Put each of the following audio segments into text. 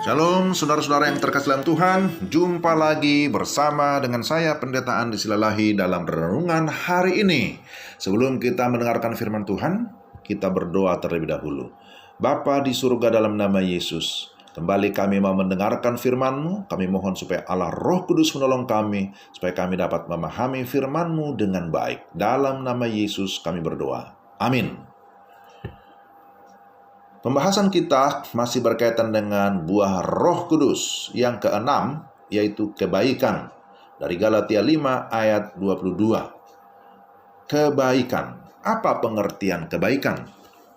Shalom saudara-saudara yang terkasih dalam Tuhan. Jumpa lagi bersama dengan saya Pendeta Andi Silalahi dalam renungan hari ini. Sebelum kita mendengarkan firman Tuhan, kita berdoa terlebih dahulu. Bapa di surga, dalam nama Yesus, kembali kami mau mendengarkan firman-Mu. Kami mohon supaya Allah Roh Kudus menolong kami, supaya kami dapat memahami firman-Mu dengan baik. Dalam nama Yesus kami berdoa. Amin. Pembahasan kita masih berkaitan dengan buah Roh Kudus yang keenam, yaitu kebaikan. Dari Galatia 5 ayat 22. Kebaikan. Apa pengertian kebaikan?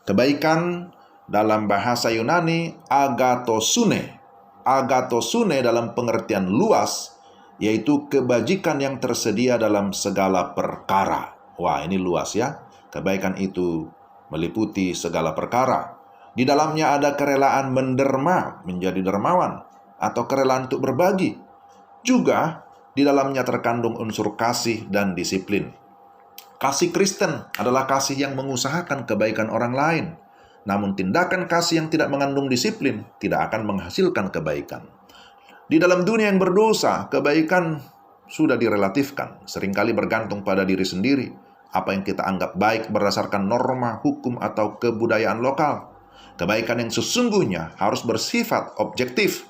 Kebaikan dalam bahasa Yunani agathosune. Agathosune dalam pengertian luas, yaitu kebajikan yang tersedia dalam segala perkara. Wah, ini luas ya. Kebaikan itu meliputi segala perkara. Di dalamnya ada kerelaan menderma, menjadi dermawan, atau kerelaan untuk berbagi. Juga di dalamnya terkandung unsur kasih dan disiplin. Kasih Kristen adalah kasih yang mengusahakan kebaikan orang lain. Namun tindakan kasih yang tidak mengandung disiplin tidak akan menghasilkan kebaikan. Di dalam dunia yang berdosa, kebaikan sudah direlatifkan, seringkali bergantung pada diri sendiri. Apa yang kita anggap baik berdasarkan norma, hukum, atau kebudayaan lokal. Kebaikan yang sesungguhnya harus bersifat objektif,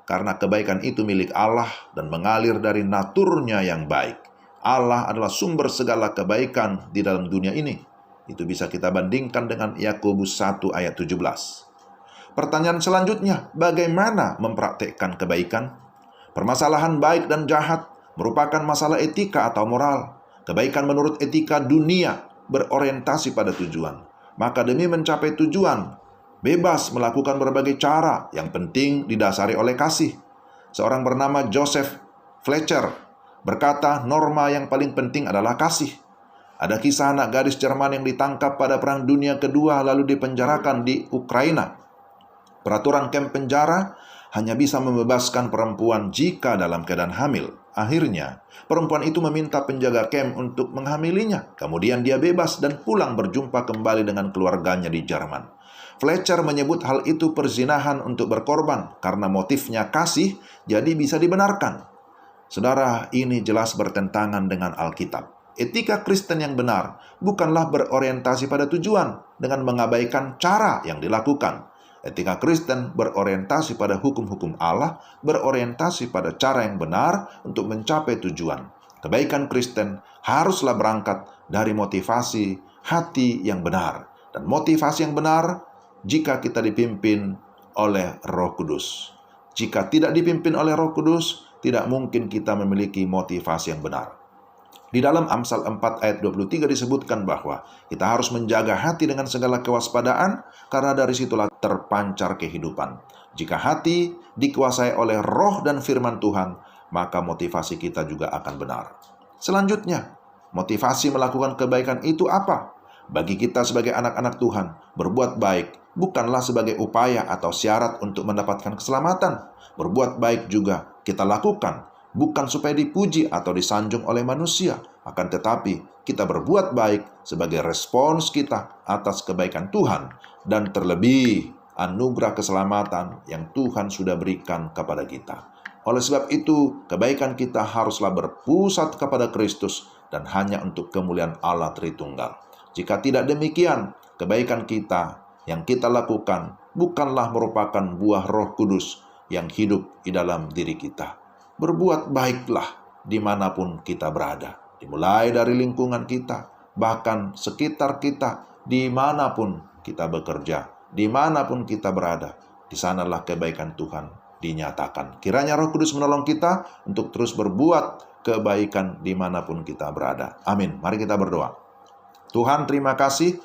karena kebaikan itu milik Allah dan mengalir dari naturnya yang baik. Allah adalah sumber segala kebaikan di dalam dunia ini. Itu bisa kita bandingkan dengan Yakobus 1 ayat 17. Pertanyaan selanjutnya, bagaimana mempraktekkan kebaikan? Permasalahan baik dan jahat merupakan masalah etika atau moral. Kebaikan menurut etika dunia berorientasi pada tujuan. Maka demi mencapai tujuan, bebas melakukan berbagai cara, yang penting didasari oleh kasih. Seorang bernama Joseph Fletcher berkata, norma yang paling penting adalah kasih. Ada kisah anak gadis Jerman yang ditangkap pada Perang Dunia Kedua lalu dipenjarakan di Ukraina. Peraturan kamp penjara hanya bisa membebaskan perempuan jika dalam keadaan hamil. Akhirnya, perempuan itu meminta penjaga kamp untuk menghamilinya. Kemudian dia bebas dan pulang berjumpa kembali dengan keluarganya di Jerman. Fletcher menyebut hal itu perzinahan untuk berkorban, karena motifnya kasih, jadi bisa dibenarkan. Saudara, ini jelas bertentangan dengan Alkitab. Etika Kristen yang benar bukanlah berorientasi pada tujuan dengan mengabaikan cara yang dilakukan. Etika Kristen berorientasi pada hukum-hukum Allah, berorientasi pada cara yang benar untuk mencapai tujuan. Kebaikan Kristen haruslah berangkat dari motivasi hati yang benar. Dan motivasi yang benar jika kita dipimpin oleh Roh Kudus. Jika tidak dipimpin oleh Roh Kudus, tidak mungkin kita memiliki motivasi yang benar. Di dalam Amsal 4 ayat 23 disebutkan bahwa kita harus menjaga hati dengan segala kewaspadaan, karena dari situlah terpancar kehidupan. Jika hati dikuasai oleh roh dan firman Tuhan, maka motivasi kita juga akan benar. Selanjutnya, motivasi melakukan kebaikan itu apa? Bagi kita sebagai anak-anak Tuhan, berbuat baik bukanlah sebagai upaya atau syarat untuk mendapatkan keselamatan. Berbuat baik juga kita lakukan, bukan supaya dipuji atau disanjung oleh manusia, akan tetapi kita berbuat baik sebagai respons kita atas kebaikan Tuhan, dan terlebih anugerah keselamatan yang Tuhan sudah berikan kepada kita. Oleh sebab itu, kebaikan kita haruslah berpusat kepada Kristus dan hanya untuk kemuliaan Allah Tritunggal. Jika tidak demikian, kebaikan kita yang kita lakukan bukanlah merupakan buah Roh Kudus yang hidup di dalam diri kita. Berbuat baiklah dimanapun kita berada, dimulai dari lingkungan kita, bahkan sekitar kita, dimanapun kita bekerja, dimanapun kita berada, di sanalah kebaikan Tuhan dinyatakan. Kiranya Roh Kudus menolong kita untuk terus berbuat kebaikan dimanapun kita berada. Amin. Mari kita berdoa. Tuhan, terima kasih.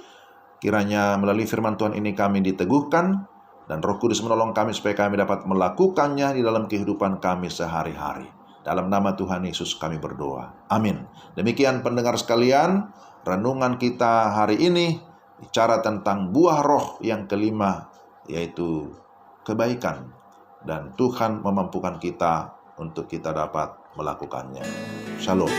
Kiranya melalui firman Tuhan ini kami diteguhkan, dan Roh Kudus menolong kami supaya kami dapat melakukannya di dalam kehidupan kami sehari-hari. Dalam nama Tuhan Yesus kami berdoa. Amin. Demikian pendengar sekalian, renungan kita hari ini bicara tentang buah roh yang kelima, yaitu kebaikan. Dan Tuhan memampukan kita untuk kita dapat melakukannya. Shalom.